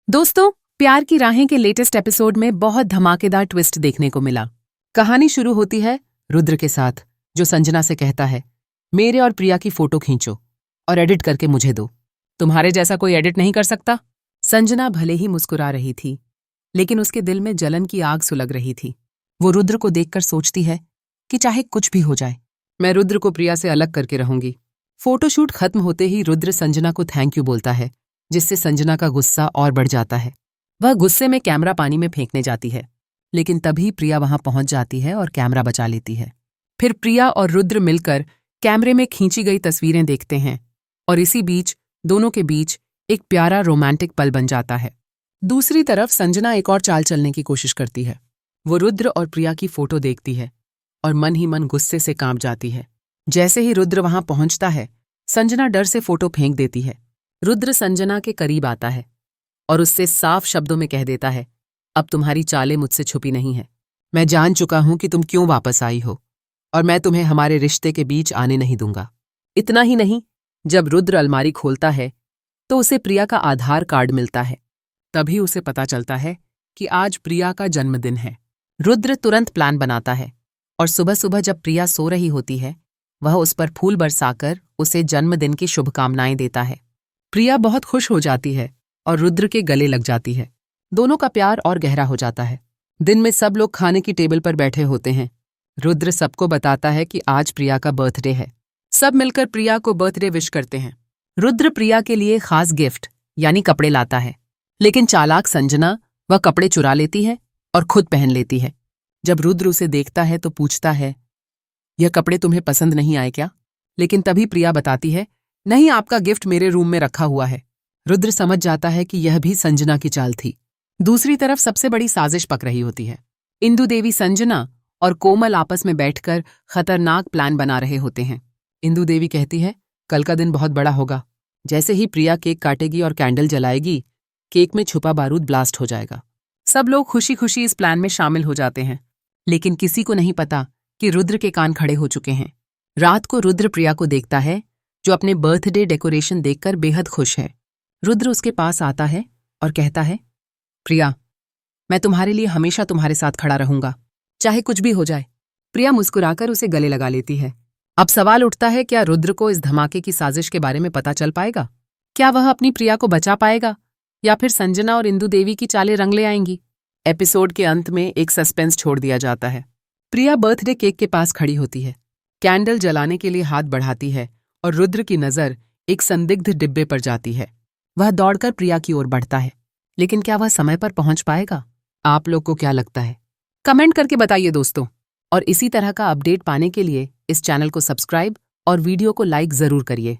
दोस्तों, प्यार की राहें के लेटेस्ट एपिसोड में बहुत धमाकेदार ट्विस्ट देखने को मिला। कहानी शुरू होती है रुद्र के साथ, जो संजना से कहता है, मेरे और प्रिया की फोटो खींचो और एडिट करके मुझे दो। तुम्हारे जैसा कोई एडिट नहीं कर सकता। संजना भले ही मुस्कुरा रही थी, लेकिन उसके दिल में जलन की आग सुलग रही थी। वो रुद्र को देखकर सोचती है कि चाहे कुछ भी हो जाए, मैं रुद्र को प्रिया से अलग करके रहूंगी। फोटोशूट खत्म होते ही रुद्र संजना को थैंक यू बोलता है, जिससे संजना का गुस्सा और बढ़ जाता है। वह गुस्से में कैमरा पानी में फेंकने जाती है, लेकिन तभी प्रिया वहां पहुंच जाती है और कैमरा बचा लेती है। फिर प्रिया और रुद्र मिलकर कैमरे में खींची गई तस्वीरें देखते हैं और इसी बीच दोनों के बीच एक प्यारा रोमांटिक पल बन जाता है। दूसरी तरफ संजना एक और चाल चलने की कोशिश करती है। वो रुद्र और प्रिया की फोटो देखती है और मन ही मन गुस्से से कांप जाती है। जैसे ही रुद्र वहां पहुंचता है, संजना डर से फोटो फेंक देती है। रुद्र संजना के करीब आता है और उससे साफ शब्दों में कह देता है, अब तुम्हारी चालें मुझसे छुपी नहीं है। मैं जान चुका हूं कि तुम क्यों वापस आई हो और मैं तुम्हें हमारे रिश्ते के बीच आने नहीं दूंगा। इतना ही नहीं, जब रुद्र अलमारी खोलता है तो उसे प्रिया का आधार कार्ड मिलता है। तभी उसे पता चलता है कि आज प्रिया का जन्मदिन है। रुद्र तुरंत प्लान बनाता है और सुबह सुबह जब प्रिया सो रही होती है, वह उस पर फूल बरसाकर उसे जन्मदिन की शुभकामनाएं देता है। प्रिया बहुत खुश हो जाती है और रुद्र के गले लग जाती है। दोनों का प्यार और गहरा हो जाता है। दिन में सब लोग खाने की टेबल पर बैठे होते हैं। रुद्र सबको बताता है कि आज प्रिया का बर्थडे है। सब मिलकर प्रिया को बर्थडे विश करते हैं। रुद्र प्रिया के लिए खास गिफ्ट यानी कपड़े लाता है, लेकिन चालाक संजना वह कपड़े चुरा लेती है और खुद पहन लेती है। जब रुद्र उसे देखता है तो पूछता है, यह कपड़े तुम्हें पसंद नहीं आए क्या? लेकिन तभी प्रिया बताती है, नहीं, आपका गिफ्ट मेरे रूम में रखा हुआ है। रुद्र समझ जाता है कि यह भी संजना की चाल थी। दूसरी तरफ सबसे बड़ी साजिश पक रही होती है। इंदु देवी, संजना और कोमल आपस में बैठकर खतरनाक प्लान बना रहे होते हैं। इंदु देवी कहती है, कल का दिन बहुत बड़ा होगा। जैसे ही प्रिया केक काटेगी और कैंडल जलाएगी, केक में छुपा बारूद ब्लास्ट हो जाएगा। सब लोग खुशी खुशी इस प्लान में शामिल हो जाते हैं, लेकिन किसी को नहीं पता कि रुद्र के कान खड़े हो चुके हैं। रात को रुद्र प्रिया को देखता है, जो अपने बर्थडे डेकोरेशन देखकर बेहद खुश है। रुद्र उसके पास आता है और कहता है, प्रिया, मैं तुम्हारे लिए हमेशा तुम्हारे साथ खड़ा रहूंगा, चाहे कुछ भी हो जाए। प्रिया मुस्कुराकर उसे गले लगा लेती है। अब सवाल उठता है, क्या रुद्र को इस धमाके की साजिश के बारे में पता चल पाएगा? क्या वह अपनी प्रिया को बचा पाएगा या फिर संजना और इंदु देवी की चालें रंग ले आएंगी? एपिसोड के अंत में एक सस्पेंस छोड़ दिया जाता है। प्रिया बर्थडे केक के पास खड़ी होती है, कैंडल जलाने के लिए हाथ बढ़ाती है और रुद्र की नजर एक संदिग्ध डिब्बे पर जाती है। वह दौड़कर प्रिया की ओर बढ़ता है, लेकिन क्या वह समय पर पहुंच पाएगा? आप लोग को क्या लगता है? कमेंट करके बताइए दोस्तों। और इसी तरह का अपडेट पाने के लिए इस चैनल को सब्सक्राइब और वीडियो को लाइक जरूर करिए।